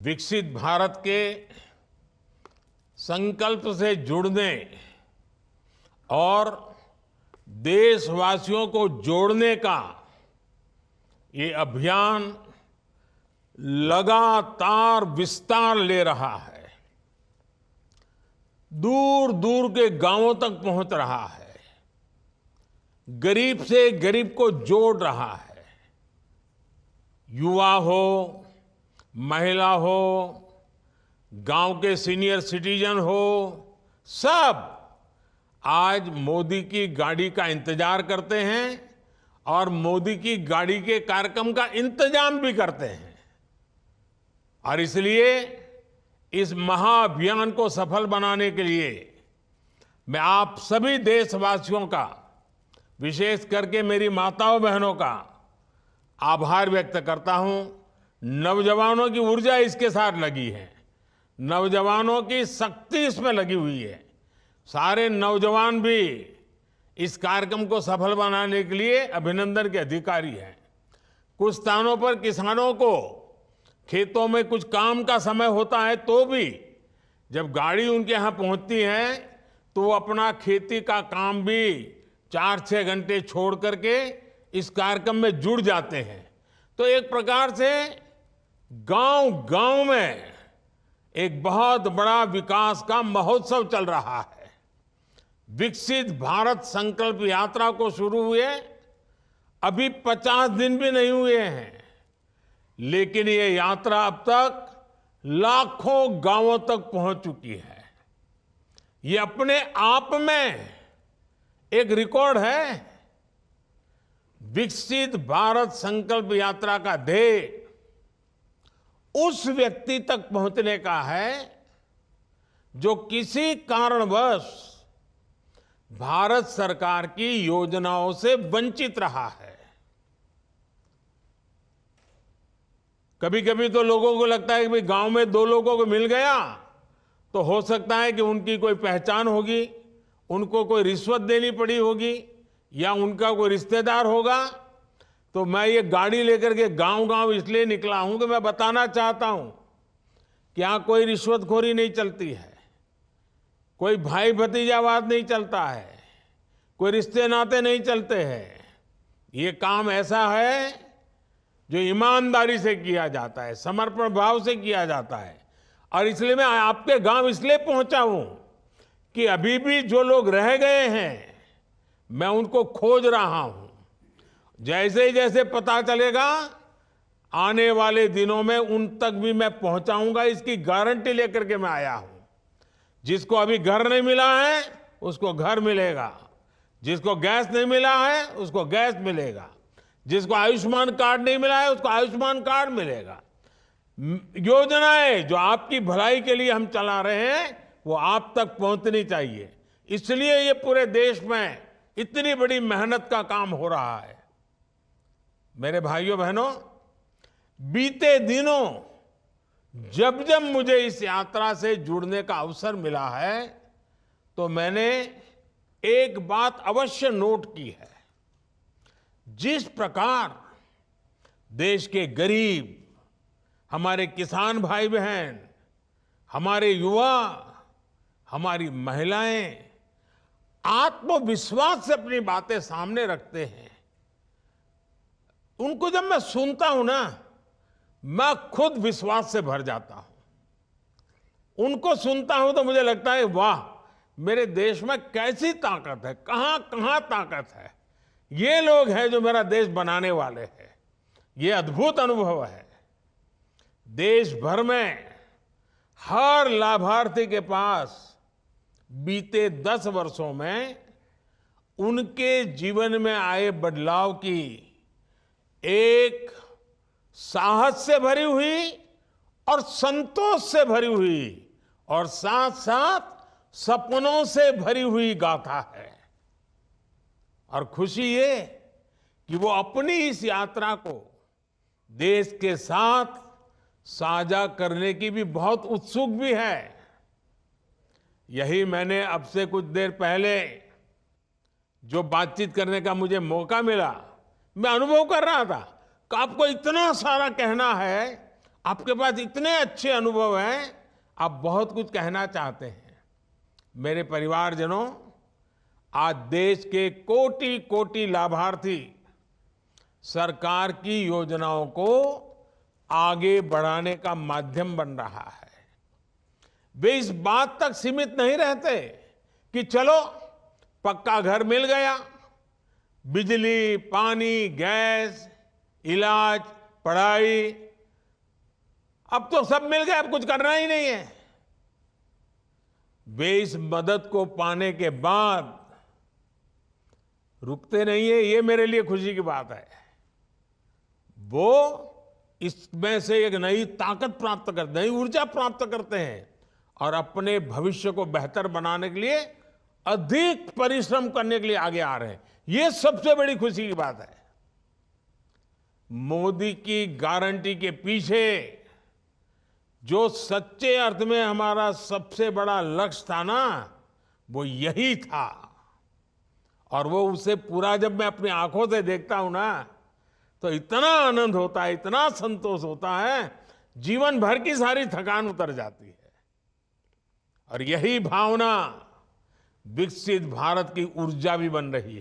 विकसित भारत के संकल्प से जुड़ने और देशवासियों को जोड़ने का ये अभियान लगातार विस्तार ले रहा है। दूर दूर के गांवों तक पहुंच रहा है, गरीब से गरीब को जोड़ रहा है। युवा हो, महिला हो, गांव के सीनियर सिटीजन हो, सब आज मोदी की गाड़ी का इंतजार करते हैं और मोदी की गाड़ी के कार्यक्रम का इंतजाम भी करते हैं। और इसलिए इस महाअभियान को सफल बनाने के लिए मैं आप सभी देशवासियों का, विशेष करके मेरी माताओं बहनों का आभार व्यक्त करता हूं। नौजवानों की ऊर्जा इसके साथ लगी है, नौजवानों की शक्ति इसमें लगी हुई है। सारे नौजवान भी इस कार्यक्रम को सफल बनाने के लिए अभिनंदन के अधिकारी हैं। कुछ स्थानों पर किसानों को खेतों में कुछ काम का समय होता है, तो भी जब गाड़ी उनके यहाँ पहुंचती है तो वो अपना खेती का काम भी 4-6 घंटे छोड़ करके इस कार्यक्रम में जुड़ जाते हैं। तो एक प्रकार से गांव-गांव में एक बहुत बड़ा विकास का महोत्सव चल रहा है। विकसित भारत संकल्प यात्रा को शुरू हुए अभी 50 दिन भी नहीं हुए हैं, लेकिन ये यात्रा अब तक लाखों गांवों तक पहुंच चुकी है। ये अपने आप में एक रिकॉर्ड है। विकसित भारत संकल्प यात्रा का ध्येय उस व्यक्ति तक पहुंचने का है जो किसी कारणवश भारत सरकार की योजनाओं से वंचित रहा है। कभी कभी तो लोगों को लगता है कि भाई गांव में 2 लोगों को मिल गया तो हो सकता है कि उनकी कोई पहचान होगी, उनको कोई रिश्वत देनी पड़ी होगी या उनका कोई रिश्तेदार होगा। तो मैं ये गाड़ी लेकर के गांव-गांव इसलिए निकला हूं कि मैं बताना चाहता हूं कि यहां कोई रिश्वतखोरी नहीं चलती है, कोई भाई भतीजावाद नहीं चलता है, कोई रिश्ते नाते नहीं चलते हैं। ये काम ऐसा है जो ईमानदारी से किया जाता है, समर्पण भाव से किया जाता है। और इसलिए मैं आपके गांव इसलिए पहुंचा हूं कि अभी भी जो लोग रह गए हैं मैं उनको खोज रहा हूं। जैसे ही जैसे पता चलेगा आने वाले दिनों में उन तक भी मैं पहुंचाऊंगा, इसकी गारंटी लेकर के मैं आया हूं। जिसको अभी घर नहीं मिला है उसको घर मिलेगा, जिसको गैस नहीं मिला है उसको गैस मिलेगा, जिसको आयुष्मान कार्ड नहीं मिला है उसको आयुष्मान कार्ड मिलेगा। योजनाएं जो आपकी भलाई के लिए हम चला रहे हैं वो आप तक पहुंचनी चाहिए। इसलिए ये पूरे देश में इतनी बड़ी मेहनत का काम हो रहा है। मेरे भाइयों बहनों, बीते दिनों जब जब मुझे इस यात्रा से जुड़ने का अवसर मिला है तो मैंने एक बात अवश्य नोट की है। जिस प्रकार देश के गरीब, हमारे किसान भाई बहन, हमारे युवा, हमारी महिलाएं आत्मविश्वास से अपनी बातें सामने रखते हैं, उनको जब मैं सुनता हूं ना, मैं खुद विश्वास से भर जाता हूं। उनको सुनता हूं तो मुझे लगता है वाह, मेरे देश में कैसी ताकत है, कहां कहां ताकत है। ये लोग हैं जो मेरा देश बनाने वाले हैं। ये अद्भुत अनुभव है। देश भर में हर लाभार्थी के पास बीते 10 वर्षों में उनके जीवन में आए बदलाव की एक साहस से भरी हुई और संतोष से भरी हुई और साथ साथ सपनों से भरी हुई गाथा है। और खुशी ये कि वो अपनी इस यात्रा को देश के साथ साझा करने की भी बहुत उत्सुक भी है। यही मैंने अब से कुछ देर पहले जो बातचीत करने का मुझे मौका मिला, मैं अनुभव कर रहा था कि आपको इतना सारा कहना है, आपके पास इतने अच्छे अनुभव हैं, आप बहुत कुछ कहना चाहते हैं। मेरे परिवारजनों, आज देश के कोटि कोटि लाभार्थी सरकार की योजनाओं को आगे बढ़ाने का माध्यम बन रहा है। वे इस बात तक सीमित नहीं रहते कि चलो पक्का घर मिल गया, बिजली, पानी, गैस, इलाज, पढ़ाई, अब तो सब मिल गया, अब कुछ करना ही नहीं है। वे इस मदद को पाने के बाद रुकते नहीं है, ये मेरे लिए खुशी की बात है। वो इसमें से एक नई ताकत प्राप्त करते, नई ऊर्जा प्राप्त करते हैं और अपने भविष्य को बेहतर बनाने के लिए अधिक परिश्रम करने के लिए आगे आ रहे हैं। ये सबसे बड़ी खुशी की बात है। मोदी की गारंटी के पीछे जो सच्चे अर्थ में हमारा सबसे बड़ा लक्ष्य था ना, वो यही था। और वो उसे पूरा जब मैं अपनी आंखों से देखता हूं ना, तो इतना आनंद होता है, इतना संतोष होता है, जीवन भर की सारी थकान उतर जाती है। और यही भावना विकसित भारत की ऊर्जा भी बन रही है।